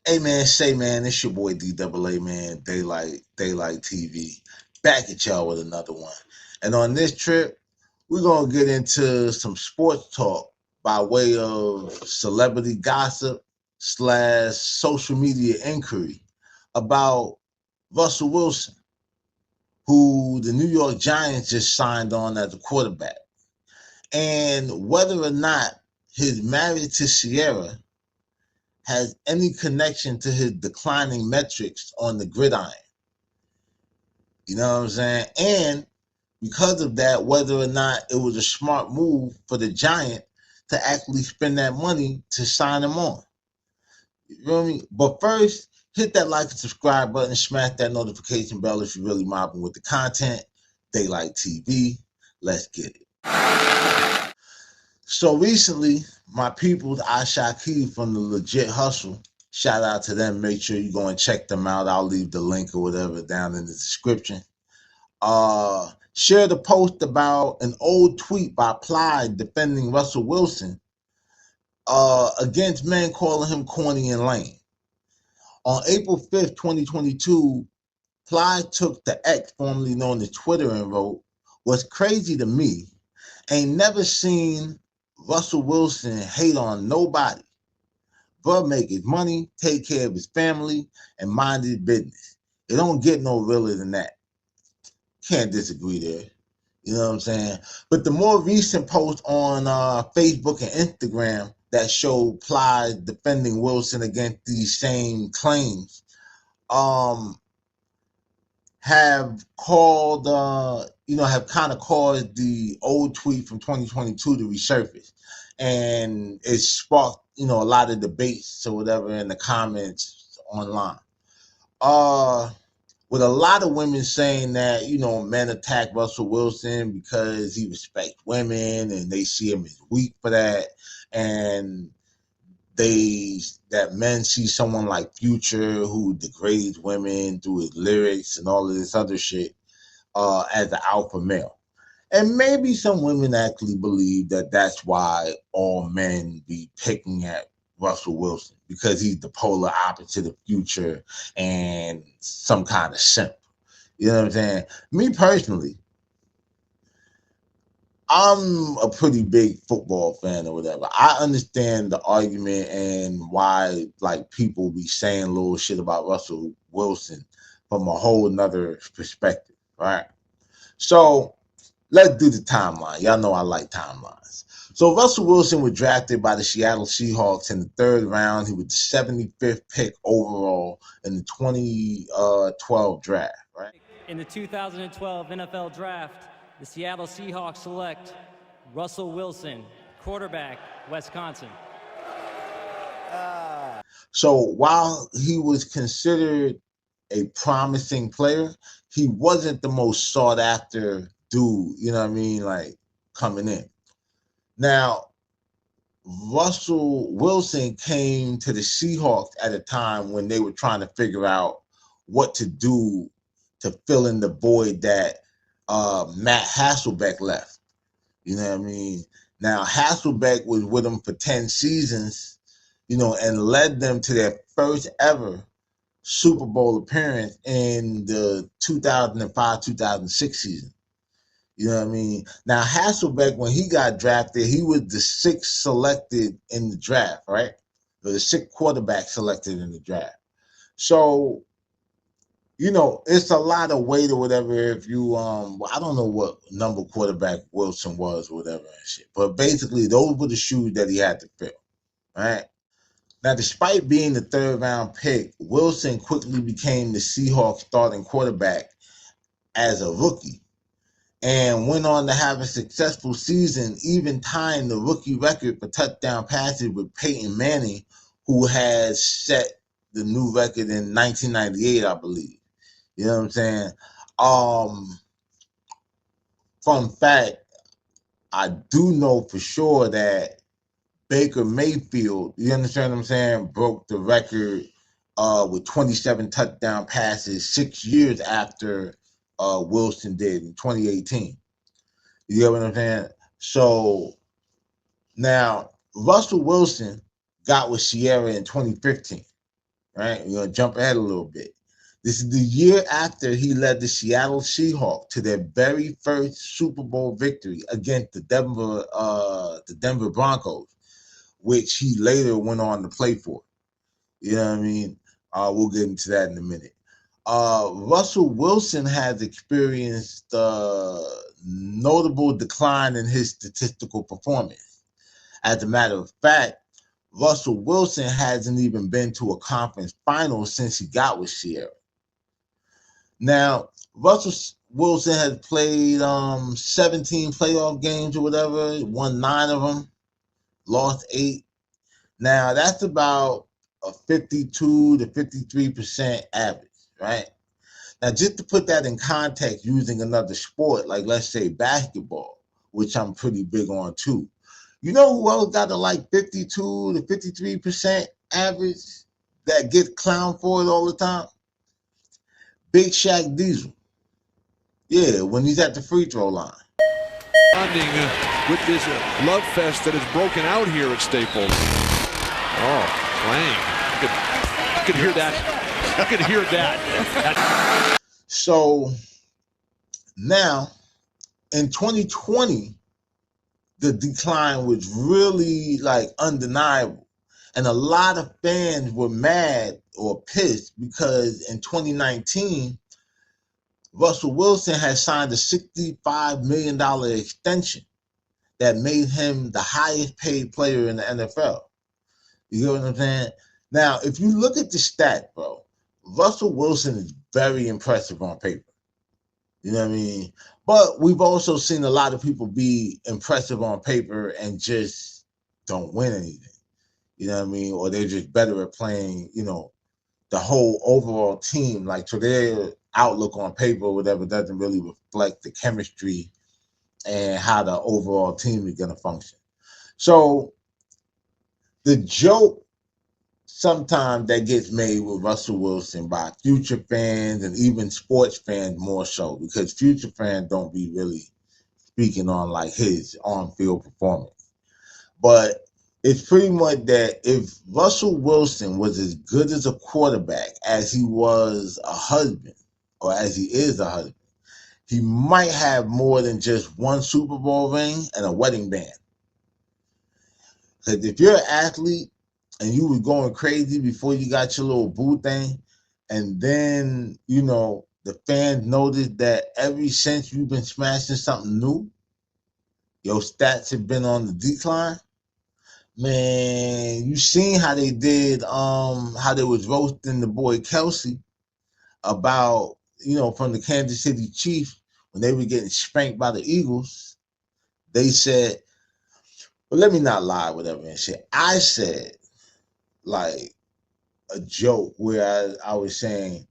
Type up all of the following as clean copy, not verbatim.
Hey man, say man, it's your boy DAALIGHT, man, Daylight TV, back at y'all with another one. And on this trip, we're gonna get into some sports talk by way of celebrity gossip slash social media inquiry about Russell Wilson, who the New York Giants just signed on as a quarterback, and whether or not his marriage to Sierra has any connection to his declining metrics on the gridiron. You know what I'm saying? And because of that, whether or not it was a smart move for the Giant to actually spend that money to sign him on. You know what I mean? But first, hit that like and subscribe button, smash that notification bell if you're really mobbing with the content. Daylight TV, let's get it. So recently, my people, the AHHAKI from the Legit Hustle, shout out to them. Make sure you go and check them out. I'll leave the link or whatever down in the description. Shared a post about an old tweet by PLIES defending Russell Wilson against men calling him corny and lame. On April 5th, 2022, PLIES took the X, formerly known as Twitter, and wrote, "What's crazy to me, ain't never seen Russell Wilson hate on nobody. Bro make his money, take care of his family, and mind his business. It don't get no realer than that." Can't disagree there. You know what I'm saying? But the more recent post on Facebook and Instagram that showed PLIES defending Wilson against these same claims have called, have kind of caused the old tweet from 2022 to resurface. And it sparked, a lot of debates or whatever in the comments online. With a lot of women saying that, men attack Russell Wilson because he respects women and they see him as weak for that. And that men see someone like Future who degrades women through his lyrics and all of this other shit as an alpha male. And maybe some women actually believe that that's why all men be picking at Russell Wilson, because he's the polar opposite of Future and some kind of simp. You know what I'm saying? Me personally, I'm a pretty big football fan or whatever. I understand the argument and why like people be saying little shit about Russell Wilson from a whole nother perspective, right? So let's do the timeline. Y'all know I like timelines. So Russell Wilson was drafted by the Seattle Seahawks in the 3rd round. He was the 75th pick overall in the 2012 draft, right? In the 2012 NFL Draft, the Seattle Seahawks select Russell Wilson, quarterback, Wisconsin. So while he was considered a promising player, he wasn't the most sought after dude, you know what I mean, like coming in. Now, Russell Wilson came to the Seahawks at a time when they were trying to figure out what to do to fill in the void that Matt Hasselbeck left. You know what I mean? Now, Hasselbeck was with them for 10 seasons, and led them to their first ever Super Bowl appearance in the 2005-2006 season. You know what I mean? Now, Hasselbeck, when he got drafted, he was the 6th selected in the draft, right? Or the 6th quarterback selected in the draft. So, it's a lot of weight or whatever if you, I don't know what number quarterback Wilson was or whatever and shit. But basically, those were the shoes that he had to fill, right? Now, despite being the 3rd round pick, Wilson quickly became the Seahawks starting quarterback as a rookie and went on to have a successful season, even tying the rookie record for touchdown passes with Peyton Manning, who has set the new record in 1998, I believe. You know what I'm saying? Fun fact, I do know for sure that Baker Mayfield, you understand what I'm saying, broke the record with 27 touchdown passes 6 years after Wilson did in 2018. You get what I'm saying? So now Russell Wilson got with Sierra in 2015. right? We're gonna jump ahead a little bit. This is the year after he led the Seattle Seahawks to their very first Super Bowl victory against the Denver Broncos, which he later went on to play for. You know what I mean? We'll get into that in a minute. Russell Wilson has experienced notable decline in his statistical performance. As a matter of fact, Russell Wilson hasn't even been to a conference final since he got with Sierra. Now, Russell Wilson has played 17 playoff games or whatever, won 9 of them, lost 8. Now, that's about a 52 to 53% average, right? Now, just to put that in context using another sport, like let's say basketball, which I'm pretty big on too. You know who else got a like 52 to 53% average that gets clowned for it all the time? Big Shaq Diesel. Yeah, when he's at the free throw line. With this love fest that has broken out here at Staples. Oh, playing. You could hear that. You could hear that. So now in 2020, the decline was really like undeniable. And a lot of fans were mad or pissed because in 2019, Russell Wilson had signed a $65 million extension that made him the highest paid player in the NFL. You know what I'm saying? Now, if you look at the stat, bro, Russell Wilson is very impressive on paper. You know what I mean? But we've also seen a lot of people be impressive on paper and just don't win anything. You know what I mean? Or they're just better at playing, you know, the whole overall team. Like, so their outlook on paper or whatever doesn't really reflect the chemistry and how the overall team is going to function. So the joke sometimes that gets made with Russell Wilson by future fans and even sports fans more so, because future fans don't be really speaking on like his on-field performance. But it's pretty much that if Russell Wilson was as good as a quarterback as he was a husband, or as he is a husband, he might have more than just one Super Bowl ring and a wedding band. Because if you're an athlete and you were going crazy before you got your little boo thing, and then, you know, the fans noticed that ever since you've been smashing something new, your stats have been on the decline. Man, you seen how they did, how they was roasting the boy Kelsey about, you know, from the Kansas City Chiefs when they were getting spanked by the Eagles. They said, well, let me not lie, whatever, and shit. I said, like, a joke where I was saying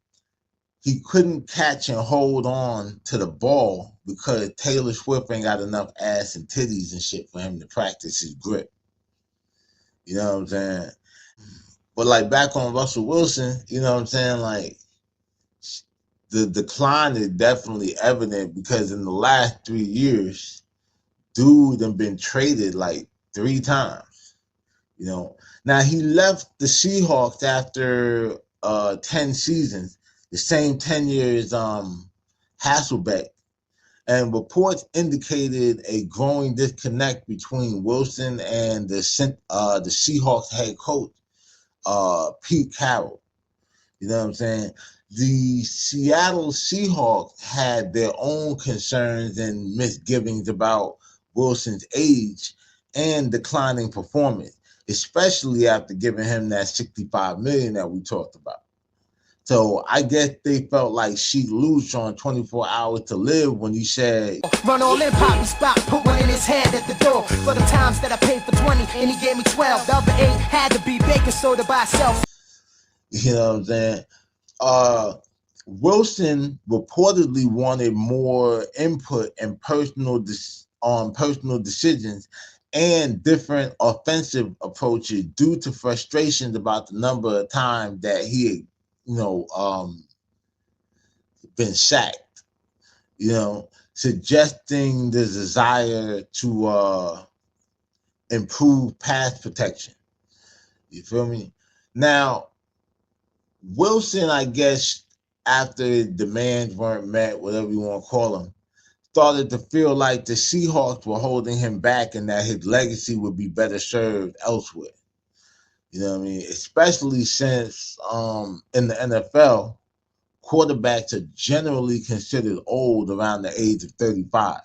he couldn't catch and hold on to the ball because Taylor Swift ain't got enough ass and titties and shit for him to practice his grip. You know what I'm saying? But like back on Russell Wilson, you know what I'm saying? Like the decline is definitely evident because in the last 3 years, dude done been traded like 3 times. You know, now he left the Seahawks after 10 seasons, the same 10 years Hasselbeck, and reports indicated a growing disconnect between Wilson and the Seahawks head coach, Pete Carroll. You know what I'm saying? The Seattle Seahawks had their own concerns and misgivings about Wilson's age and declining performance, especially after giving him that $65 million that we talked about. So I guess they felt like she lose on 24 Hours to Live when he said, run all in, pop me spot, put one in his head at the door. For the times that I paid for 20 and he gave me 12. The other 8 had to be baking soda by itself. You know what I'm saying? Wilson reportedly wanted more input and personal decisions and different offensive approaches due to frustrations about the number of times that he had, you know, been sacked, you know, suggesting the desire to improve pass protection. You feel me? Now, Wilson, I guess, after demands weren't met, whatever you want to call them, started to feel like the Seahawks were holding him back and that his legacy would be better served elsewhere. You know what I mean? Especially since in the NFL, quarterbacks are generally considered old around the age of 35.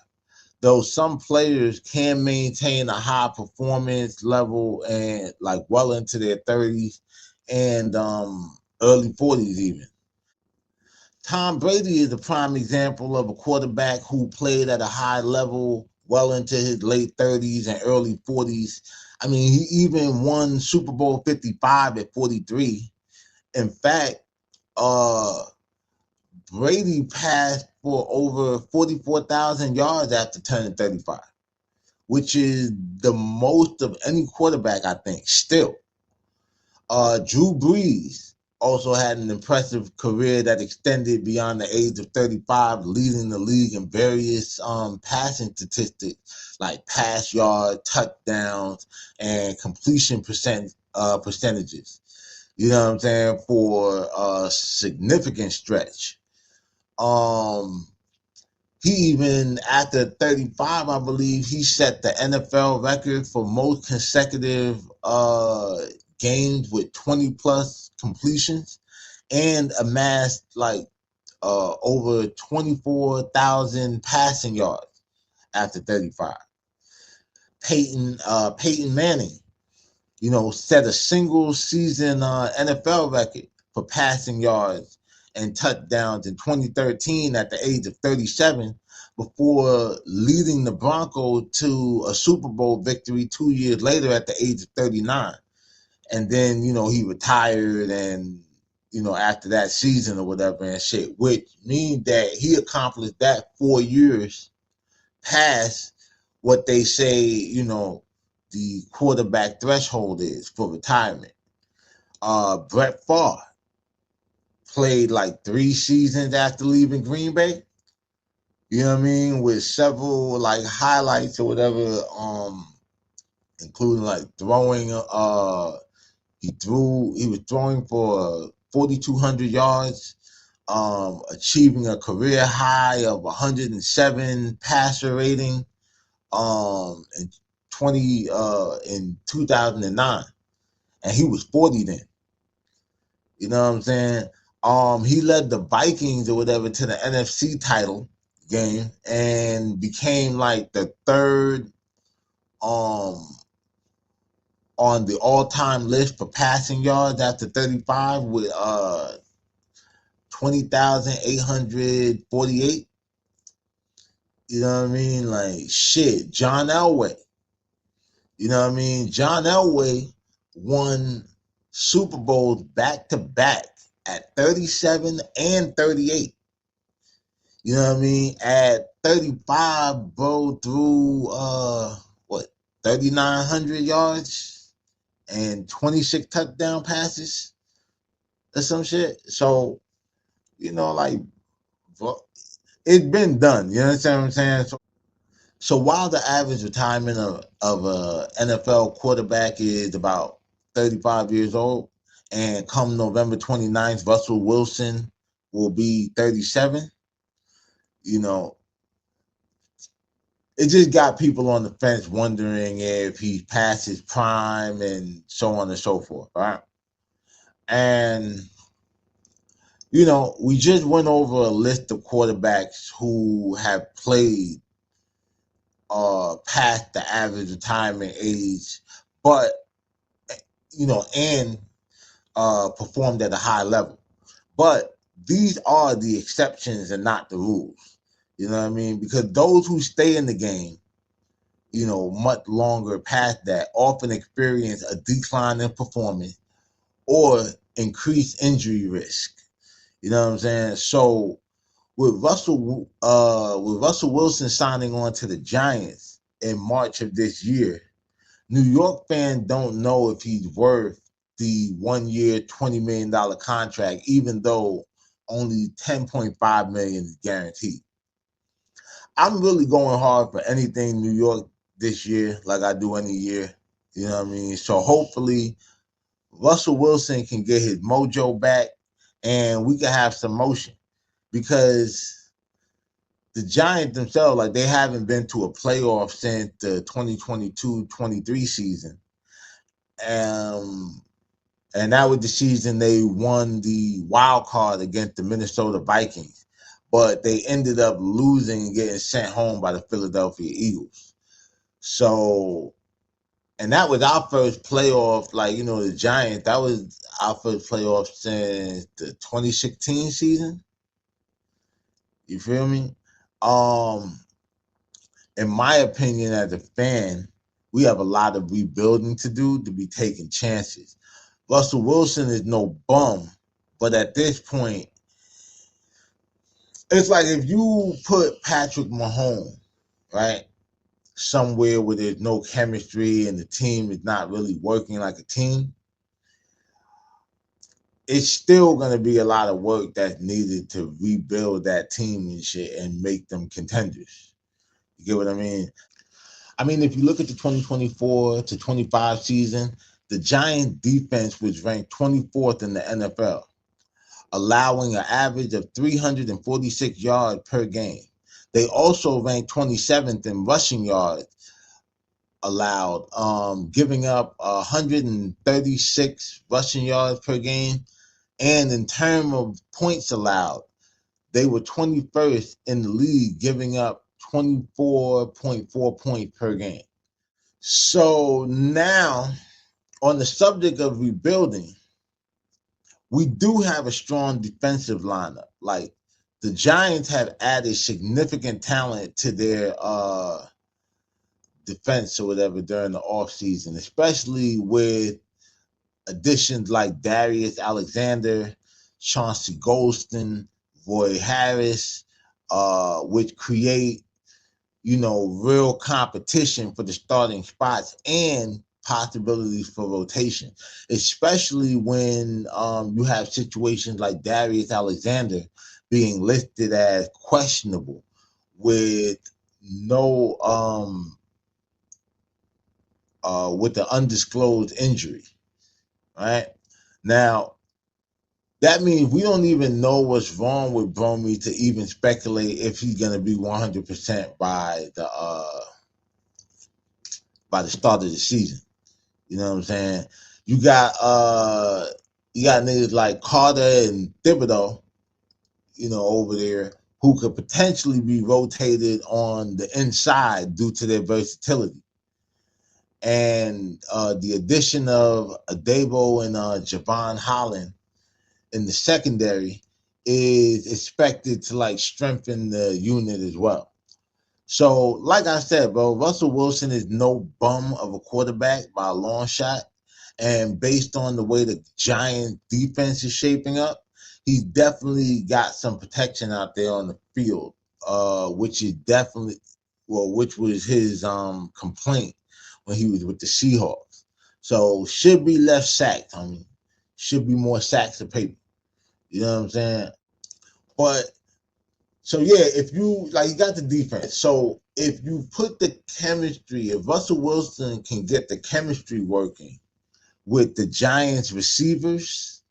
Though some players can maintain a high performance level and like well into their 30s and early 40s even. Tom Brady is a prime example of a quarterback who played at a high level well into his late 30s and early 40s. I mean, he even won Super Bowl 55 at 43. In fact, uh, Brady passed for over 44,000 yards after turning 35, which is the most of any quarterback, I think, still. Drew Brees also had an impressive career that extended beyond the age of 35, leading the league in various passing statistics like pass yard, touchdowns, and completion percentages. You know what I'm saying? For a significant stretch. He even, after 35, I believe, he set the NFL record for most consecutive games with 20 plus completions and amassed like over 24,000 passing yards after 35. Peyton Manning, set a single season NFL record for passing yards and touchdowns in 2013 at the age of 37 before leading the Broncos to a Super Bowl victory 2 years later at the age of 39. And then, he retired and, after that season or whatever and shit, which means that he accomplished that 4 years past what they say, the quarterback threshold is for retirement. Brett Favre played like 3 seasons after leaving Green Bay. You know what I mean? With several like highlights or whatever, including like throwing. He was throwing for 4,200 yards, achieving a career high of 107 passer rating, in 2009, and he was 40 then. You know what I'm saying? He led the Vikings or whatever to the NFC title game and became like the third on the all-time list for passing yards after 35 with 20,848. You know what I mean? Like shit, John Elway. You know what I mean? John Elway won Super Bowls back to back at 37 and 38. You know what I mean? At 35, bro, threw 3,900 yards and 26 touchdown passes or some shit. So, like, bro, it's been done. You understand what I'm saying? So while the average retirement of a NFL quarterback is about 35 years old, and come November 29th, Russell Wilson will be 37, it just got people on the fence wondering if he's past his prime and so on and so forth, right? And, we just went over a list of quarterbacks who have played past the average retirement age, but, and performed at a high level. But these are the exceptions and not the rules. You know what I mean? Because those who stay in the game, much longer past that often experience a decline in performance or increased injury risk. You know what I'm saying? So with Russell Wilson signing on to the Giants in March of this year, New York fans don't know if he's worth the 1 year, $20 million contract, even though only $10.5 million is guaranteed. I'm really going hard for anything New York this year, like I do any year. You know what I mean? So hopefully Russell Wilson can get his mojo back and we can have some motion, because the Giants themselves, like, they haven't been to a playoff since the 2022-23 season. And that was the season they won the wild card against the Minnesota Vikings. But they ended up losing and getting sent home by the Philadelphia Eagles. So, and that was our first playoff, like, you know, the Giants, that was our first playoff since the 2016 season. You feel me? In my opinion, as a fan, we have a lot of rebuilding to do to be taking chances. Russell Wilson is no bum, but at this point, it's like if you put Patrick Mahomes, right, somewhere where there's no chemistry and the team is not really working like a team, it's still going to be a lot of work that's needed to rebuild that team and shit and make them contenders. You get what I mean? I mean, if you look at the 2024-25 season, the Giants defense was ranked 24th in the NFL, allowing an average of 346 yards per game. They also ranked 27th in rushing yards allowed, giving up 136 rushing yards per game. And in terms of points allowed, they were 21st in the league, giving up 24.4 points per game. So now, on the subject of rebuilding, we do have a strong defensive lineup. Like, the Giants have added significant talent to their defense or whatever during the offseason, especially with additions like Darius Alexander, Chauncey Golston, Roy Harris, which create, you know, real competition for the starting spots and possibilities for rotation, especially when you have situations like Darius Alexander being listed as questionable with no with the undisclosed injury. Right now, that means we don't even know what's wrong with Bromey to even speculate if he's going to be 100% by the start of the season. You know what I'm saying? You got niggas like Carter and Thibodeau, you know, over there, who could potentially be rotated on the inside due to their versatility. And the addition of Adebo and Javon Holland in the secondary is expected to, like, strengthen the unit as well. So, like I said, bro, Russell Wilson is no bum of a quarterback by a long shot. And based on the way the Giants defense is shaping up, he's definitely got some protection out there on the field, which was his complaint when he was with the Seahawks. So should be less sacked, homie. Should be more sacks of paper. You know what I'm saying? But so yeah, if you got the defense. So if you put the chemistry, if Russell Wilson can get the chemistry working with the Giants receivers,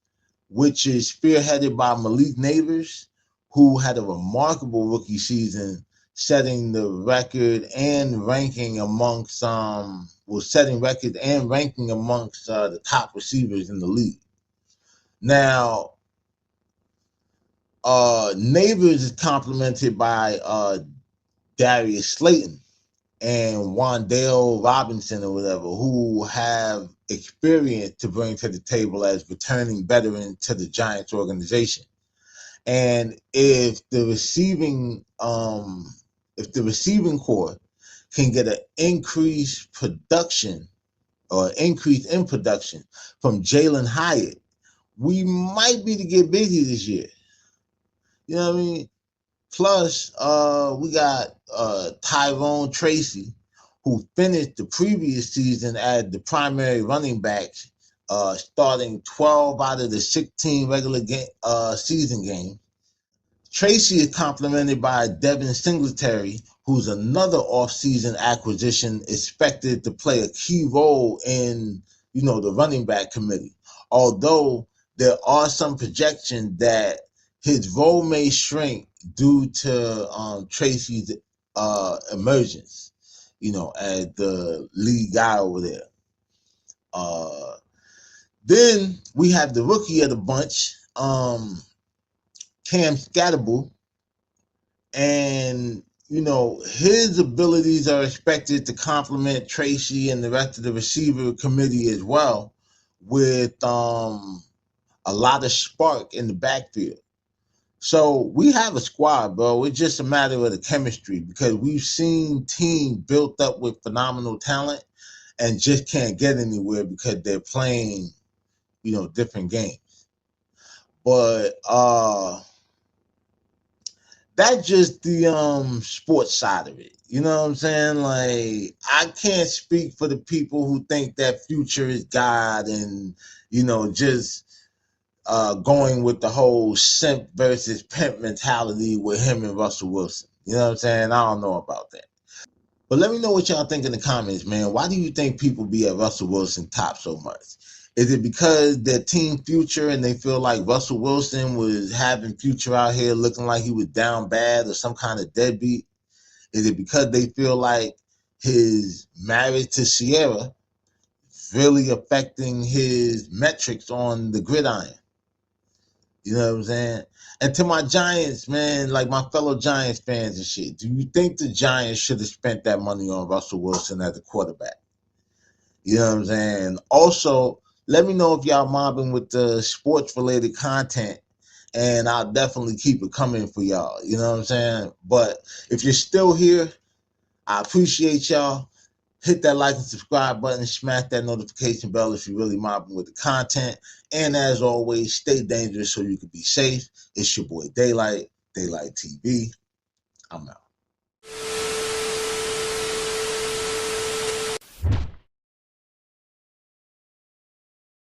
which is spearheaded by Malik Neighbors, who had a remarkable rookie season, setting the record and ranking amongst the top receivers in the league. Now, Neighbors is complemented by Darius Slayton and Wan'Dale Robinson or whatever, who have experience to bring to the table as returning veterans to the Giants organization. And if the receiving core can get an increase in production from Jalen Hyatt, we might be to get busy this year. You know what I mean? Plus, we got Tyrone Tracy, who finished the previous season as the primary running back, starting 12 out of the 16 regular season games. Tracy is complemented by Devin Singletary, who's another offseason acquisition expected to play a key role in, the running back committee. Although there are some projections that his role may shrink due to Tracy's emergence, as the lead guy over there. Then we have the rookie of the bunch, Cam Scatterbull, and his abilities are expected to complement Tracy and the rest of the receiver committee as well, with a lot of spark in the backfield. So we have a squad, bro. It's just a matter of the chemistry, because we've seen teams built up with phenomenal talent and just can't get anywhere because they're playing, different games. But that's just the sports side of it. You know what I'm saying? Like, I can't speak for the people who think that Future is God and, just going with the whole simp versus pimp mentality with him and Russell Wilson. You know what I'm saying? I don't know about that. But let me know what y'all think in the comments, man. Why do you think people be at Russell Wilson top so much? Is it because they're Team Future and they feel like Russell Wilson was having Future out here looking like he was down bad or some kind of deadbeat? Is it because they feel like his marriage to Sierra really affecting his metrics on the gridiron? You know what I'm saying? And to my Giants, man, like my fellow Giants fans and shit, do you think the Giants should have spent that money on Russell Wilson as a quarterback? You know what I'm saying? Also, let me know if y'all mobbing with the sports-related content, and I'll definitely keep it coming for y'all. You know what I'm saying? But if you're still here, I appreciate y'all. Hit that like and subscribe button. Smash that notification bell if you're really mobbing with the content. And as always, stay dangerous so you can be safe. It's your boy Daylight, Daylight TV. I'm out.